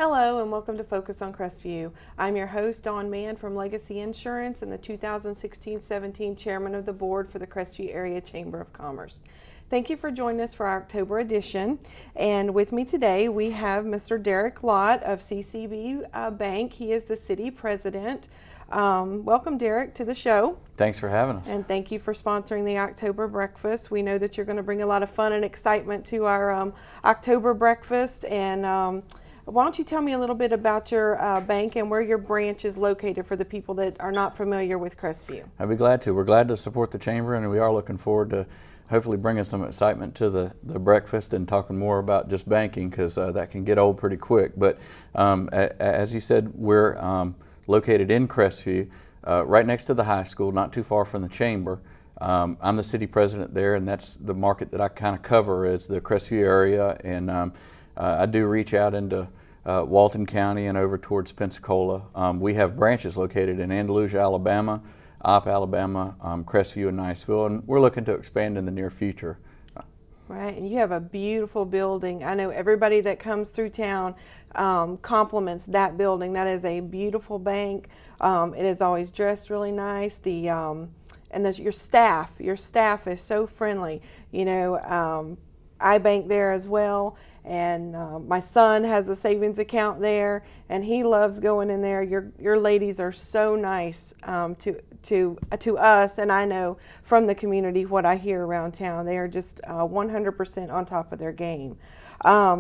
Hello and welcome to Focus on Crestview. I'm your host, Dawn Mann from Legacy Insurance and the 2016-17 Chairman of the Board for the Crestview Area Chamber of Commerce. Thank you for joining us for our October edition. And with me today we have Mr. Derek Lott of CCB Bank. He is the City President. Welcome, Derek, to the show. Thanks for having us. And thank you for sponsoring the October breakfast. We know that you're going to bring a lot of fun and excitement to our October breakfast. And why don't you tell me a little bit about your bank and where your branch is located for the people that are not familiar with Crestview? I'd be glad to. We're glad to support the Chamber, and we are looking forward to hopefully bringing some excitement to the breakfast and talking more about just banking, because that can get old pretty quick. But as you said, we're located in Crestview, right next to the high school, not too far from the Chamber. I'm the city president there, and that's the market that I kind of cover is the Crestview area, and I do reach out into Walton County and over towards Pensacola. We have branches located in Andalusia, Alabama, Opp, Alabama, Crestview, and Niceville, and we're looking to expand in the near future. Right, and you have a beautiful building. I know everybody that comes through town compliments that building. That is a beautiful bank. It is always dressed really nice. Your staff is so friendly. You know, I bank there as well. And my son has a savings account there, and he loves going in there. Your ladies are so nice to us, and I know from the community what I hear around town. They are just 100% on top of their game.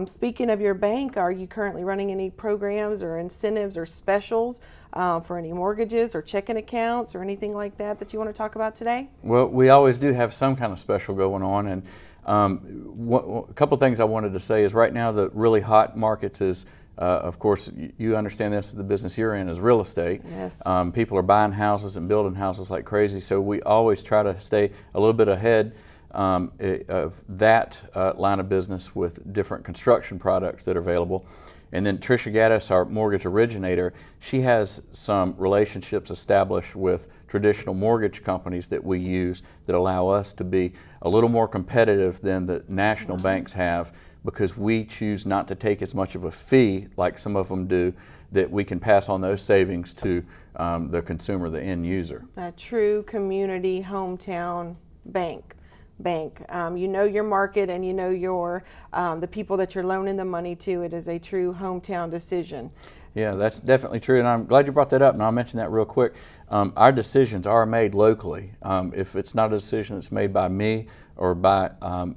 Speaking of your bank, are you currently running any programs or incentives or specials for any mortgages or checking accounts or anything like that you want to talk about today? Well, we always do have some kind of special going on, and a couple things I wanted to say is right now the really hot markets is, of course, you understand this, the business you're in is real estate. Yes. People are buying houses and building houses like crazy, so we always try to stay a little bit ahead of that line of business with different construction products that are available. And then Tricia Gaddis, our mortgage originator, she has some relationships established with traditional mortgage companies that we use that allow us to be a little more competitive than the national banks have, because we choose not to take as much of a fee like some of them do, that we can pass on those savings to the consumer, the end user. A true community hometown bank. You know your market, and you know your the people that you're loaning the money to. It is a true hometown decision. Yeah, that's definitely true, and I'm glad you brought that up, and I'll mention that real quick. Our decisions are made locally. If it's not a decision that's made by me or by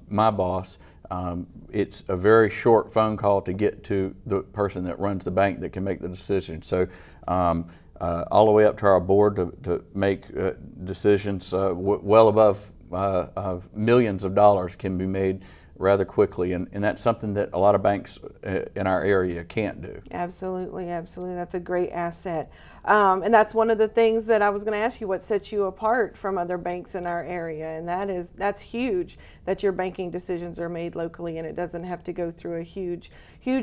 my boss, it's a very short phone call to get to the person that runs the bank that can make the decision. So all the way up to our board to make decisions well above millions of dollars can be made rather quickly, and that's something that a lot of banks in our area can't do. Absolutely. That's a great asset. And that's one of the things that I was going to ask you, what sets you apart from other banks in our area, and that's huge, that your banking decisions are made locally and it doesn't have to go through a huge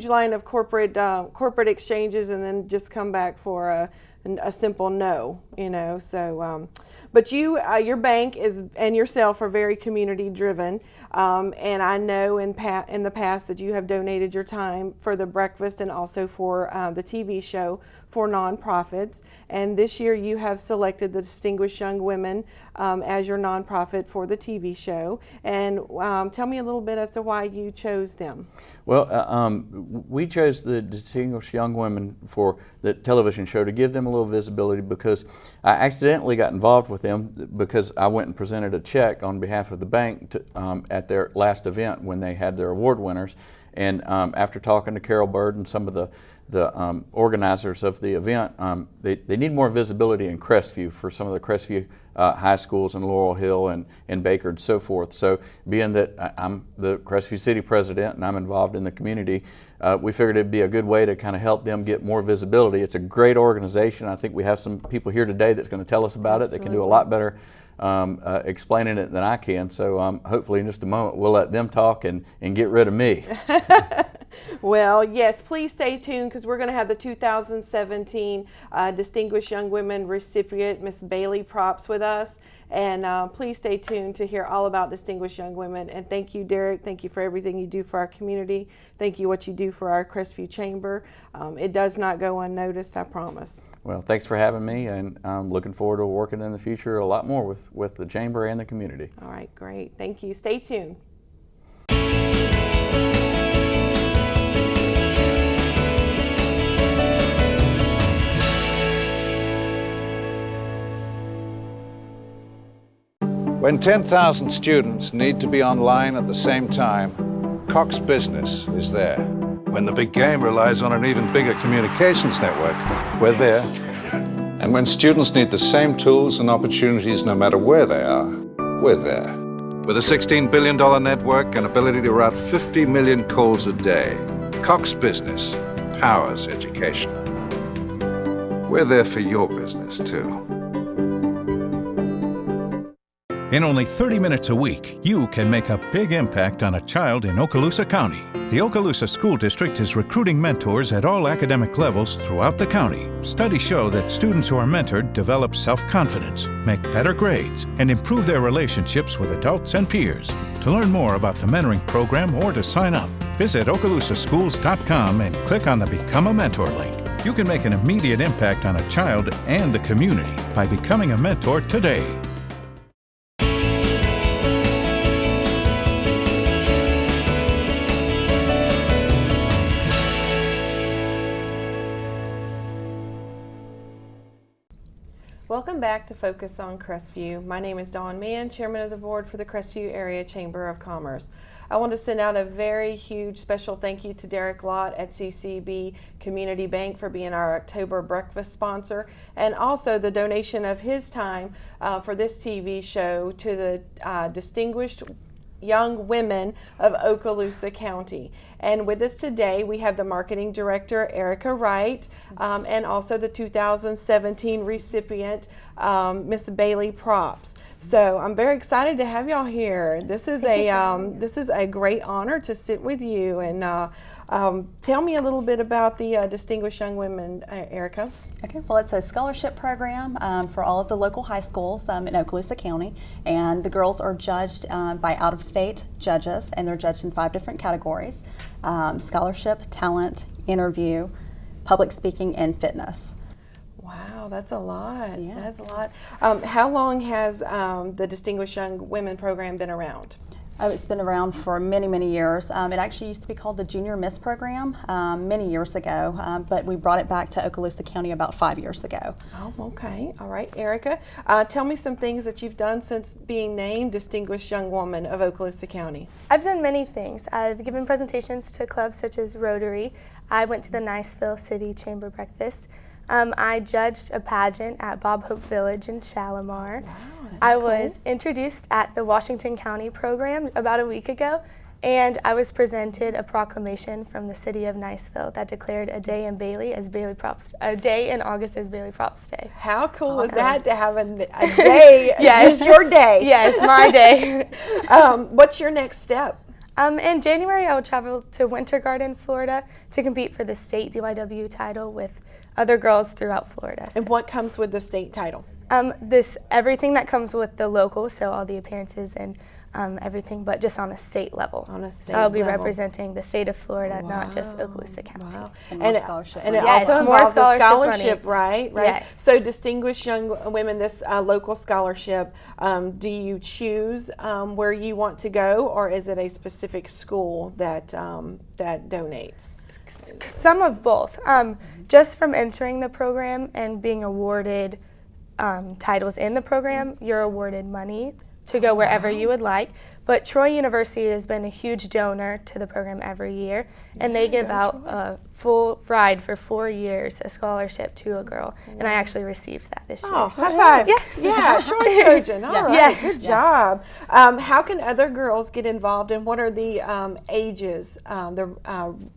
line of corporate exchanges and then just come back for a simple no, you know. So but your bank and yourself are very community driven, and I know in the past that you have donated your time for the breakfast and also for the TV show for nonprofits. And this year you have selected the Distinguished Young Women as your nonprofit for the TV show. And tell me a little bit as to why you chose them. Well, we chose the Distinguished Young Women for the television show to give them a little visibility, because I accidentally got involved with them because I went and presented a check on behalf of the bank at their last event when they had their award winners. And after talking to Carol Bird and some of the organizers of the event, they need more visibility in Crestview for some of the Crestview high schools in Laurel Hill and Baker and so forth. So being that I'm the Crestview City President and I'm involved in the community, we figured it'd be a good way to kind of help them get more visibility. It's a great organization. I think we have some people here today that's going to tell us about it. They can do a lot better explaining it than I can. So hopefully in just a moment we'll let them talk and get rid of me. Well, yes, please stay tuned, because we're going to have the 2017 Distinguished Young Women recipient, Miss Bailey Props, with us. And please stay tuned to hear all about Distinguished Young Women. And thank you, Derek. Thank you for everything you do for our community. Thank you what you do for our Crestview Chamber. It does not go unnoticed, I promise. Well, thanks for having me, and I'm looking forward to working in the future a lot more with the Chamber and the community. All right, great. Thank you. Stay tuned. When 10,000 students need to be online at the same time, Cox Business is there. When the big game relies on an even bigger communications network, we're there. And when students need the same tools and opportunities no matter where they are, we're there. With a $16 billion network and ability to route 50 million calls a day, Cox Business powers education. We're there for your business, too. In only 30 minutes a week, you can make a big impact on a child in Okaloosa County. The Okaloosa School District is recruiting mentors at all academic levels throughout the county. Studies show that students who are mentored develop self-confidence, make better grades, and improve their relationships with adults and peers. To learn more about the mentoring program or to sign up, visit okaloosaschools.com and click on the Become a Mentor link. You can make an immediate impact on a child and the community by becoming a mentor today. Welcome back to Focus on Crestview. My name is Dawn Mann, Chairman of the Board for the Crestview Area Chamber of Commerce. I want to send out a very huge special thank you to Derek Lott at CCB Community Bank for being our October breakfast sponsor, and also the donation of his time for this TV show to the Distinguished Young Women of Okaloosa County. And with us today, we have the Marketing Director, Erica Wright, and also the 2017 recipient, Miss Bailey Props. So I'm very excited to have y'all here. This is a great honor to sit with you. And tell me a little bit about the Distinguished Young Women, Erica. Okay, well, it's a scholarship program for all of the local high schools in Okaloosa County, and the girls are judged by out-of-state judges, and they're judged in 5 different categories: scholarship, talent, interview, public speaking, and fitness. Wow, that's a lot. Yeah. That's a lot. How long has the Distinguished Young Women program been around? Oh, it's been around for many, many years. It actually used to be called the Junior Miss Program many years ago, but we brought it back to Okaloosa County about 5 years ago. Oh, okay. All right, Erica. Tell me some things that you've done since being named Distinguished Young Woman of Okaloosa County. I've done many things. I've given presentations to clubs such as Rotary. I went to the Niceville City Chamber Breakfast. I judged a pageant at Bob Hope Village in Shalimar. Wow, I was introduced at the Washington County program about a week ago, and I was presented a proclamation from the city of Niceville that declared a day in Bailey as Bailey Props, a day in August as Bailey Props Day. How cool is that to have a day? Yes. It's your day. Yes, my day. What's your next step? In January, I will travel to Winter Garden, Florida, to compete for the state DYW title with other girls throughout Florida. And what comes with the state title? Everything that comes with the local, so all the appearances and everything, but just on a state level. On a state so I'll be level. representing the state of Florida, not just Okaloosa County. Wow. And more scholarship And it money. Yes, also more involves a scholarship scholarship, right? Yes. So Distinguished Young Women, this local scholarship, do you choose where you want to go, or is it a specific school that donates? Some of both. Just from entering the program and being awarded titles in the program, you're awarded money to go wherever you would like. But Troy University has been a huge donor to the program every year, and they give out a full ride for 4 years, a scholarship to a girl, and I actually received that this year. Oh, high five. Yes. Yeah, Troy Trojan. All right, Yeah. good job. How can other girls get involved, and what are the ages, the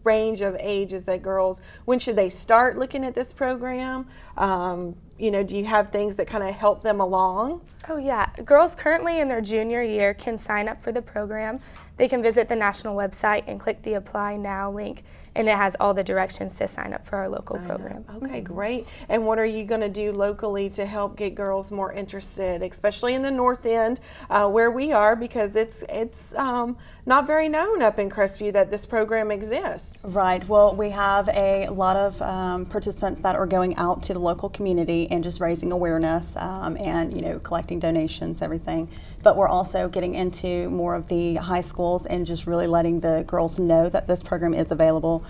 range of ages that girls, when should they start looking at this program? Do you have things that kind of help them along? Oh yeah, girls currently in their junior year can sign up for the program. they can visit the national website and click the Apply Now link, and it has all the directions to sign up for our local program. Okay, great. And what are you going to do locally to help get girls more interested, especially in the North End, where we are, because it's not very known up in Crestview that this program exists. Right. Well, we have a lot of participants that are going out to the local community and just raising awareness and collecting donations, everything. But we're also getting into more of the high schools and just really letting the girls know that this program is available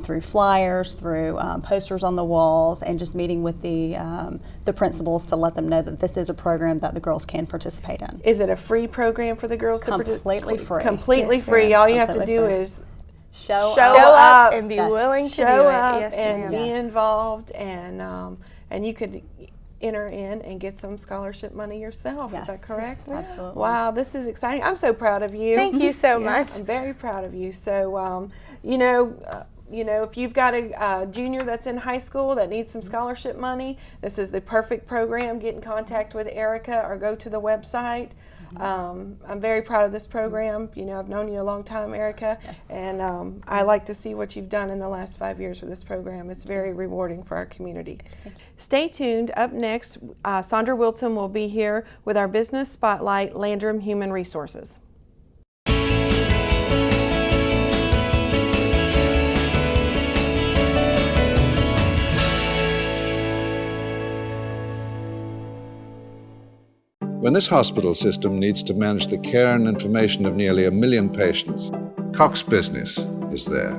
through flyers, through posters on the walls, and just meeting with the principals to let them know that this is a program that the girls can participate in. Is it a free program for the girls to participate? Completely free. Completely Yes, free. ma'am. All you have to Completely do free. is Show up and be Yes. willing to do show it. up Yes, and ma'am. be involved, and you could enter in and get some scholarship money yourself. Yes. Is that correct? Yes, absolutely. Wow, this is exciting. I'm so proud of you. Thank you so Yeah, much. I'm very proud of you. So, if you've got a junior that's in high school that needs some scholarship money, this is the perfect program. Get in contact with Erica or go to the website. I'm very proud of this program. I've known you a long time, Erica, and I like to see what you've done in the last 5 years with this program. It's very rewarding for our community. Stay tuned. Up next, Sandra Wilson will be here with our Business Spotlight, Landrum Human Resources. When this hospital system needs to manage the care and information of nearly 1 million patients, Cox Business is there.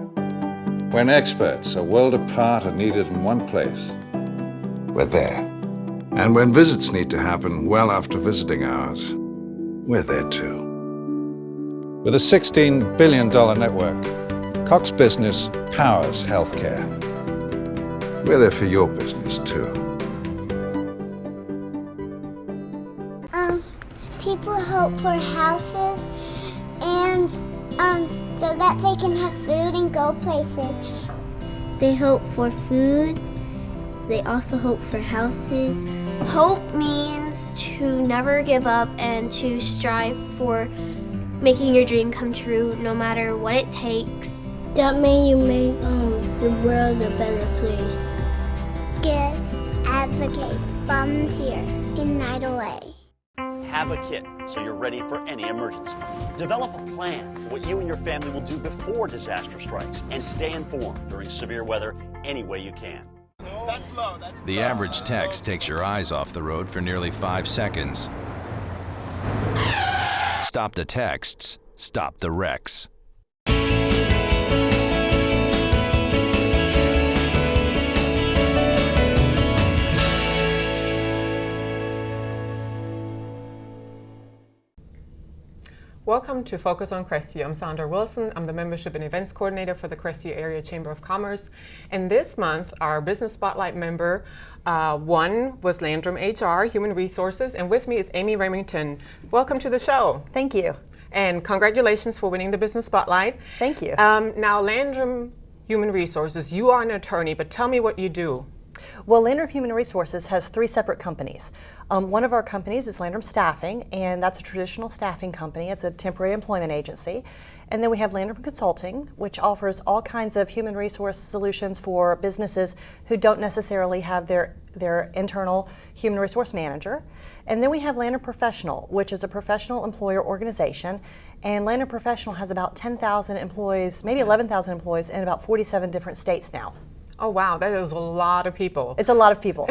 When experts a world apart are needed in one place, we're there. And when visits need to happen well after visiting hours, we're there too. With a $16 billion network, Cox Business powers healthcare. We're there for your business too. People hope for houses and so that they can have food and go places. They hope for food. They also hope for houses. Hope means to never give up and to strive for making your dream come true no matter what it takes. That may you make the world a better place. Give, advocate, volunteer, ignite away. Have a kit so you're ready for any emergency. Develop a plan for what you and your family will do before disaster strikes, and stay informed during severe weather any way you can. The average text takes your eyes off the road for nearly 5 seconds. Stop the texts, stop the wrecks. Welcome to Focus on Crestview. I'm Sandra Wilson. I'm the Membership and Events Coordinator for the Crestview Area Chamber of Commerce. And this month, our Business Spotlight member, one was Landrum HR, Human Resources, and with me is Amy Remington. Welcome to the show. Thank you. And congratulations for winning the Business Spotlight. Thank you. Now, Landrum Human Resources, you are an attorney, but tell me what you do. Well, Landrum Human Resources has 3 separate companies. One of our companies is Landrum Staffing, and that's a traditional staffing company. It's a temporary employment agency. And then we have Landrum Consulting, which offers all kinds of human resource solutions for businesses who don't necessarily have their internal human resource manager. And then we have Landrum Professional, which is a professional employer organization. And Landrum Professional has about 10,000 employees, maybe 11,000 employees in about 47 different states now. Oh, wow, that is a lot of people. It's a lot of people.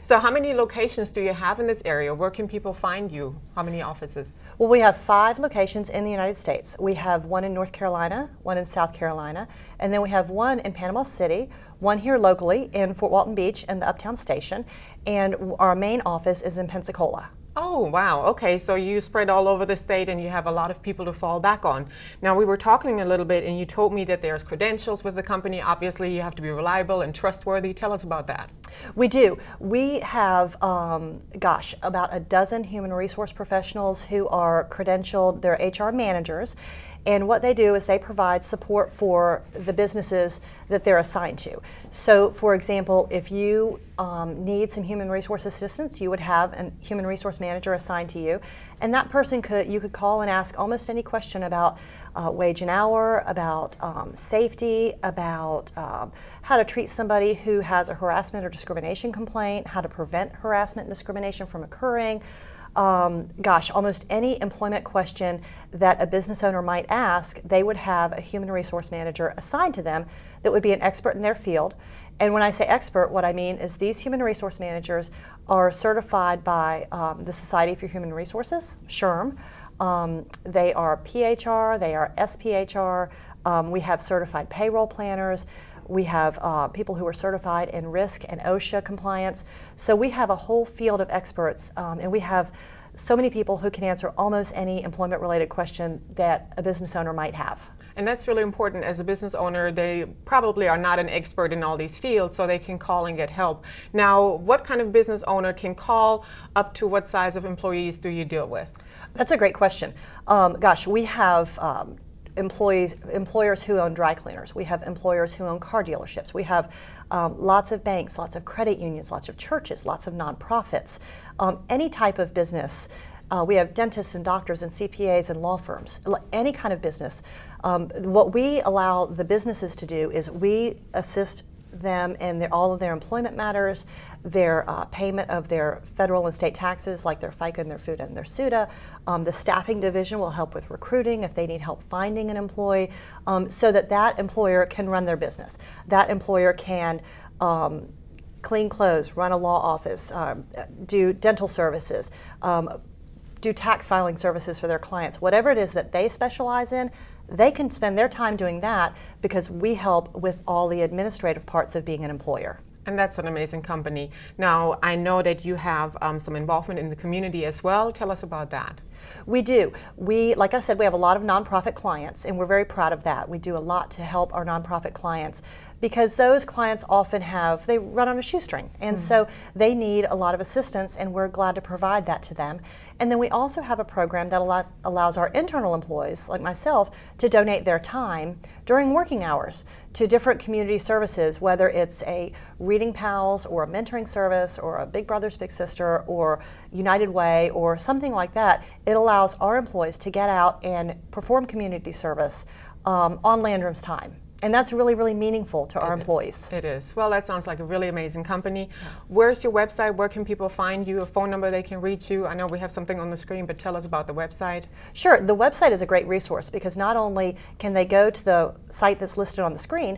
So how many locations do you have in this area? Where can people find you? How many offices? Well, we have 5 locations in the United States. We have one in North Carolina, one in South Carolina, and then we have one in Panama City, one here locally in Fort Walton Beach in the Uptown Station, and our main office is in Pensacola. Oh, wow. Okay, so you spread all over the state and you have a lot of people to fall back on. Now, we were talking a little bit and you told me that there's credentials with the company. Obviously, you have to be reliable and trustworthy. Tell us about that. We do. We have, about a dozen human resource professionals who are credentialed. They're HR managers, And what they do is they provide support for the businesses that they're assigned to. So, for example, if you need some human resource assistance, you would have a human resource manager assigned to you, and that person you could call and ask almost any question about wage and hour, about safety, about how to treat somebody who has a harassment or discrimination complaint, how to prevent harassment and discrimination from occurring. Almost any employment question that a business owner might ask, they would have a human resource manager assigned to them that would be an expert in their field. And when I say expert, what I mean is these human resource managers are certified by the Society for Human Resources, SHRM. They are PHR, they are SPHR. We have certified payroll planners. We have people who are certified in risk and OSHA compliance. So we have a whole field of experts, and we have so many people who can answer almost any employment-related question that a business owner might have. And that's really important. As a business owner, they probably are not an expert in all these fields, so they can call and get help. Now, what kind of business owner can call? Up to what size of employees do you deal with? That's a great question. We have employers who own dry cleaners. We have employers who own car dealerships. We have lots of banks, lots of credit unions, lots of churches, lots of nonprofits. Any type of business. We have dentists and doctors and CPAs and law firms, any kind of business. What we allow the businesses to do is we assist them in all of their employment matters, their payment of their federal and state taxes, like their FICA and their FUTA and their SUTA. The staffing division will help with recruiting if they need help finding an employee, so that employer can run their business. That employer can clean clothes, run a law office, do dental services, do tax filing services for their clients. Whatever it is that they specialize in, they can spend their time doing that because we help with all the administrative parts of being an employer. And that's an amazing company. Now, I know that you have some involvement in the community as well. Tell us about that. We do. Like I said, we have a lot of nonprofit clients, and we're very proud of that. We do a lot to help our nonprofit clients because those clients often they run on a shoestring, and so they need a lot of assistance, and we're glad to provide that to them. And then we also have a program that allows our internal employees, like myself, to donate their time during working hours to different community services, whether it's a Reading Pals or a mentoring service or a Big Brothers Big Sister or United Way or something like that. It allows our employees to get out and perform community service on Landrum's time. And that's really, really meaningful to our employees. It is. Well, that sounds like a really amazing company. Where's your website? Where can people find you? A phone number they can reach you? I know we have something on the screen, but tell us about the website. Sure. The website is a great resource because not only can they go to the site that's listed on the screen,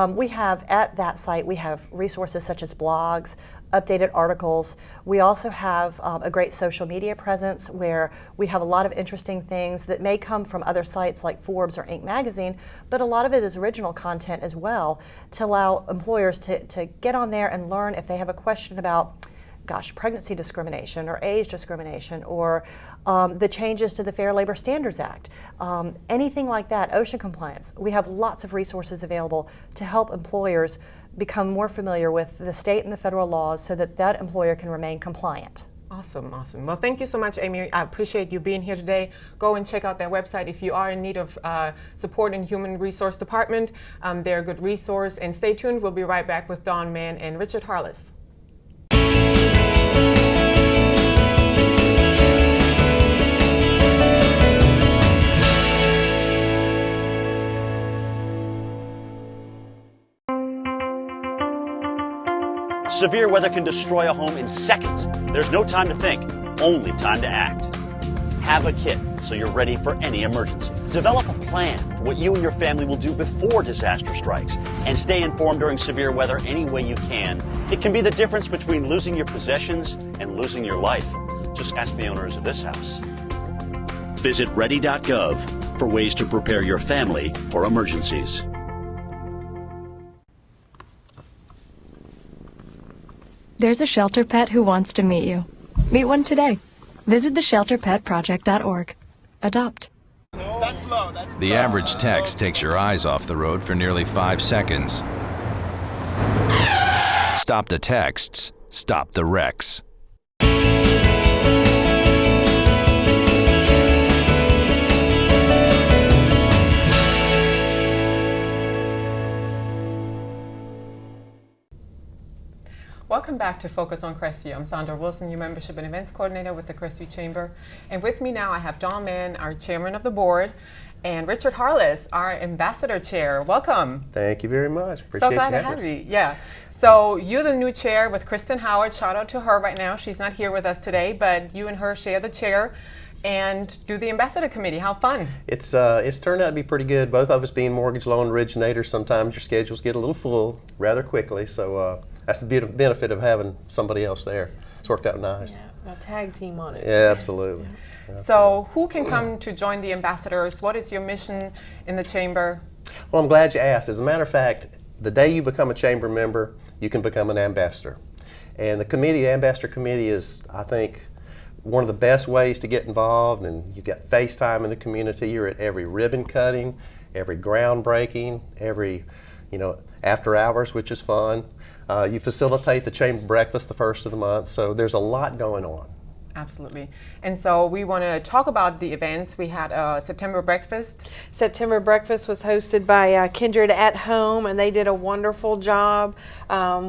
we have at that site, we have resources such as blogs, updated articles. We also have a great social media presence where we have a lot of interesting things that may come from other sites like Forbes or Inc. magazine, but a lot of it is original content as well to allow employers to get on there and learn if they have a question about pregnancy discrimination or age discrimination or the changes to the Fair Labor Standards Act, anything like that, OSHA compliance. We have lots of resources available to help employers become more familiar with the state and the federal laws so that employer can remain compliant. Awesome, awesome. Well, thank you so much, Amy. I appreciate you being here today. Go and check out their website if you are in need of support in Human Resource Department. They're a good resource. And stay tuned. We'll be right back with Dawn Mann and Richard Harless. Severe weather can destroy a home in seconds. There's no time to think, only time to act. Have a kit so you're ready for any emergency. Develop a plan for what you and your family will do before disaster strikes. And stay informed during severe weather any way you can. It can be the difference between losing your possessions and losing your life. Just ask the owners of this house. Visit ready.gov for ways to prepare your family for emergencies. There's a shelter pet who wants to meet you. Meet one today. Visit theshelterpetproject.org. Adopt. The average text takes your eyes off the road for nearly 5 seconds. Stop the texts. Stop the wrecks. Welcome back to Focus on Crestview. I'm Sandra Wilson, your Membership and Events Coordinator with the Crestview Chamber. And with me now I have Don Mann, our Chairman of the Board, and Richard Harless, our Ambassador Chair. Welcome. Thank you very much. Appreciate so glad to have you. Yeah. So you're the new chair with Kristen Howard. Shout out to her right now. She's not here with us today, but you and her share the chair and do the Ambassador Committee. How fun. It's turned out to be pretty good. Both of us being mortgage loan originators, sometimes your schedules get a little full rather quickly. So that's the benefit of having somebody else there. It's worked out nice. Yeah, a tag team on it. Yeah, absolutely. Yeah. So who can come to join the ambassadors? What is your mission in the chamber? Well, I'm glad you asked. As a matter of fact, the day you become a chamber member, you can become an ambassador. And the Ambassador Committee is, I think, one of the best ways to get involved. And you've got face time in the community. You're at every ribbon cutting, every groundbreaking, every, after hours, which is fun. You facilitate the chamber breakfast the first of the month, so there's a lot going on. Absolutely. And so we want to talk about the events. We had a September breakfast. September breakfast was hosted by Kindred at Home, and they did a wonderful job.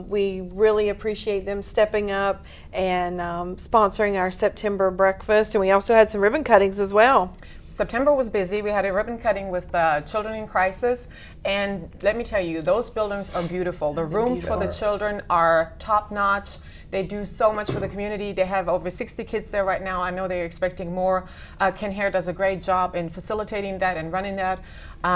We really appreciate them stepping up and sponsoring our September breakfast, and we also had some ribbon cuttings as well. September was busy. We had a ribbon cutting with Children in Crisis, and let me tell you, those buildings are beautiful. The rooms for the children are top-notch. They do so much for the community. They have over 60 kids there right now. I know they're expecting more. Ken Hare does a great job in facilitating that and running that.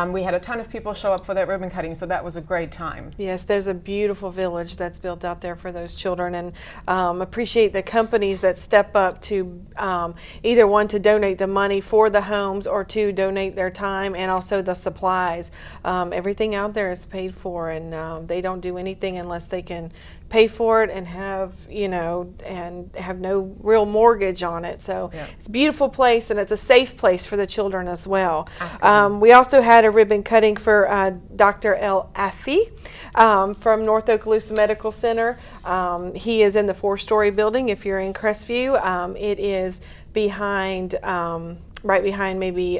We had a ton of people show up for that ribbon cutting, so that was a great time. Yes, there's a beautiful village that's built out there for those children, and appreciate the companies that step up to either one, to donate the money for the homes, or to donate their time and also the supplies. Everything out there is paid for, and they don't do anything unless they can pay for it and have no real mortgage on it. So it's a beautiful place, and it's a safe place for the children as well. We also had a ribbon cutting for Dr. El Afi from North Okaloosa Medical Center. He is in the 4-story building. If you're in Crestview, it is behind, right behind maybe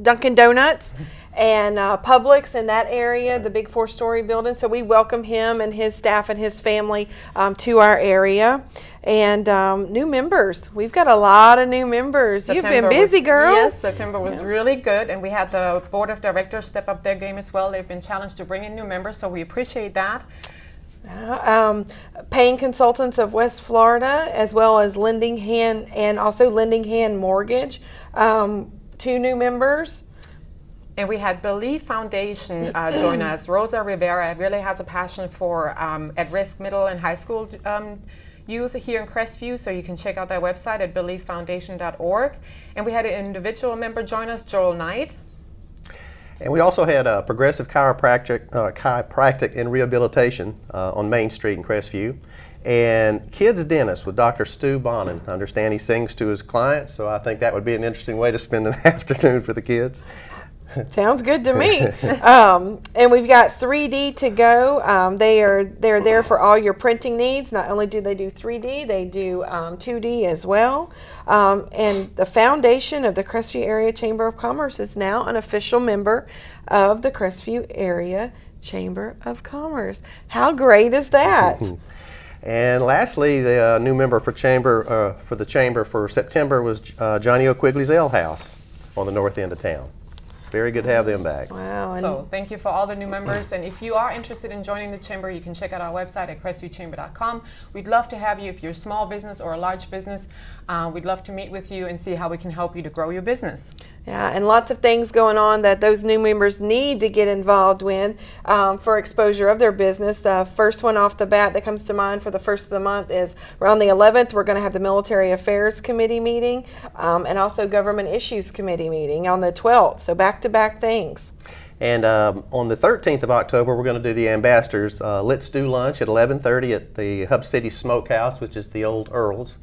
Dunkin' Donuts and Publix in that area, the big 4-story building. So we welcome him and his staff and his family to our area. And new members. We've got a lot of new members. You've been busy, girl. Yes, September was really good, and we had the board of directors step up their game as well. They've been challenged to bring in new members, so we appreciate that. Paying Consultants of West Florida, as well as Lending Hand, and also Lending Hand Mortgage, 2 new members. And we had Believe Foundation join us. Rosa Rivera really has a passion for at-risk middle and high school youth here in Crestview, so you can check out their website at believefoundation.org. And we had an individual member join us, Joel Knight. And we also had Progressive Chiropractic and Rehabilitation on Main Street in Crestview. And Kids Dentist with Dr. Stu Bonin. I understand he sings to his clients, so I think that would be an interesting way to spend an afternoon for the kids. Sounds good to me. And we've got 3D to go. They're there for all your printing needs. Not only do they do 3D, they do 2D as well. And the foundation of the Crestview Area Chamber of Commerce is now an official member of the Crestview Area Chamber of Commerce. How great is that? And lastly, the new member for the chamber for September was Johnny O'Quigley's Ale House on the north end of town. Very good to have them back. Wow. So thank you for all the new members. And if you are interested in joining the chamber, you can check out our website at crestviewchamber.com. We'd love to have you if you're a small business or a large business. We'd love to meet with you and see how we can help you to grow your business. Yeah, and lots of things going on that those new members need to get involved with for exposure of their business. The first one off the bat that comes to mind for the first of the month is around the 11th, we're going to have the Military Affairs Committee meeting and also Government Issues Committee meeting on the 12th. So back-to-back things. And on the 13th of October, we're going to do the Ambassadors Let's Do Lunch at 11:30 at the Hub City Smokehouse, which is the old Earl's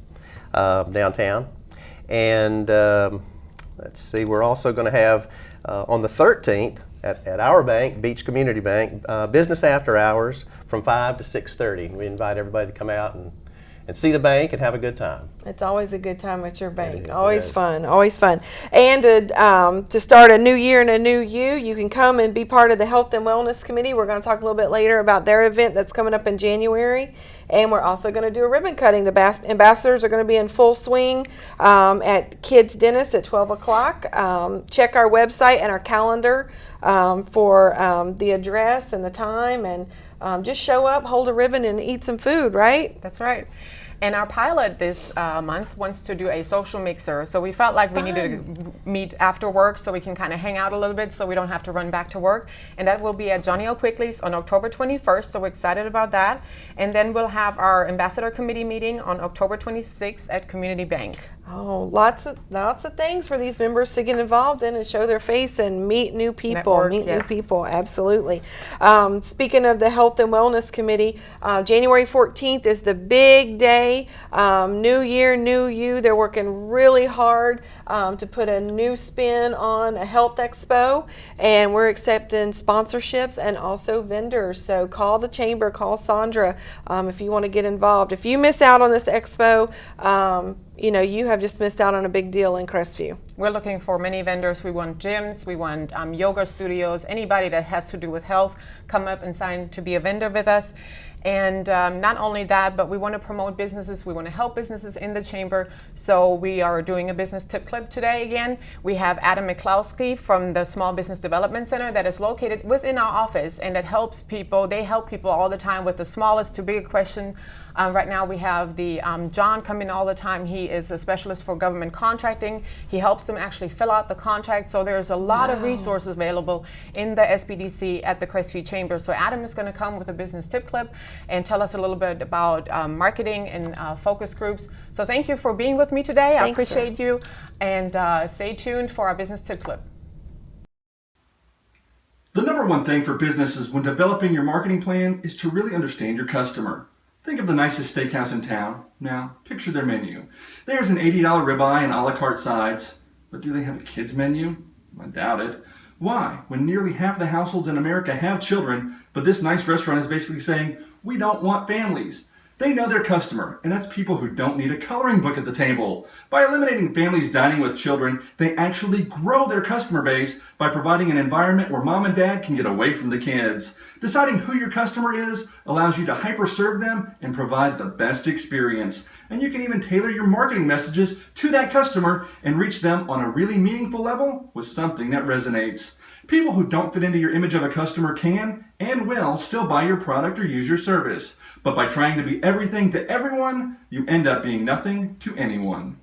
downtown. And let's see, we're also going to have on the 13th at our bank, Beach Community Bank, business after hours from 5 to 6:30. We invite everybody to come out and and see the bank and have a good time. It's always a good time at your bank. is, Always it is. fun, always fun. And to start a new year and a new you can come and be part of the Health and Wellness Committee. We're going to talk a little bit later about their event that's coming up in January. And we're also going to do a ribbon cutting. The ambassadors are going to be in full swing at Kids Dentist at 12 o'clock. Check our website and our calendar for the address and the time, and just show up, hold a ribbon, and eat some food, right? That's right. And our pilot this month wants to do a social mixer. So we felt like we needed to meet after work so we can kind of hang out a little bit so we don't have to run back to work. And that will be at Johnny O. Quickly's on October 21st. So we're excited about that. And then we'll have our ambassador committee meeting on October 26th at Community Bank. Oh, lots of things for these members to get involved in and show their face and meet new people. Network, New yes. people, absolutely. Speaking of the Health and Wellness Committee, January 14th is the big day. New year, new you. They're working really hard to put a new spin on a health expo, and we're accepting sponsorships and also vendors. So call the chamber, call Sandra if you want to get involved. If you miss out on this expo, you have just missed out on a big deal in Crestview. We're looking for many vendors. We want gyms, we want yoga studios, anybody that has to do with health, come up and sign to be a vendor with us. And not only that, but we want to promote businesses. We want to help businesses in the chamber. So we are doing a business tip clip today again. We have Adam McCloskey from the Small Business Development Center that is located within our office, and that helps people. They help people all the time with the smallest to big question. Right now we have the John come in all the time. He is a specialist for government contracting. He helps them actually fill out the contract. So there's a lot of resources available in the SBDC at the Crestview Chamber. So Adam is going to come with a business tip clip and tell us a little bit about marketing and focus groups. So thank you for being with me today. I appreciate you. And stay tuned for our business tip clip. The number one thing for businesses when developing your marketing plan is to really understand your customer. Think of the nicest steakhouse in town. Now, picture their menu. There's an $80 ribeye and a la carte sides. But do they have a kids menu? I doubt it. Why? When nearly half the households in America have children, but this nice restaurant is basically saying, we don't want families. They know their customer, and that's people who don't need a coloring book at the table. By eliminating families dining with children, they actually grow their customer base by providing an environment where mom and dad can get away from the kids. Deciding who your customer is allows you to hyper-serve them and provide the best experience. And you can even tailor your marketing messages to that customer and reach them on a really meaningful level with something that resonates. People who don't fit into your image of a customer can and will still buy your product or use your service. But by trying to be everything to everyone, you end up being nothing to anyone.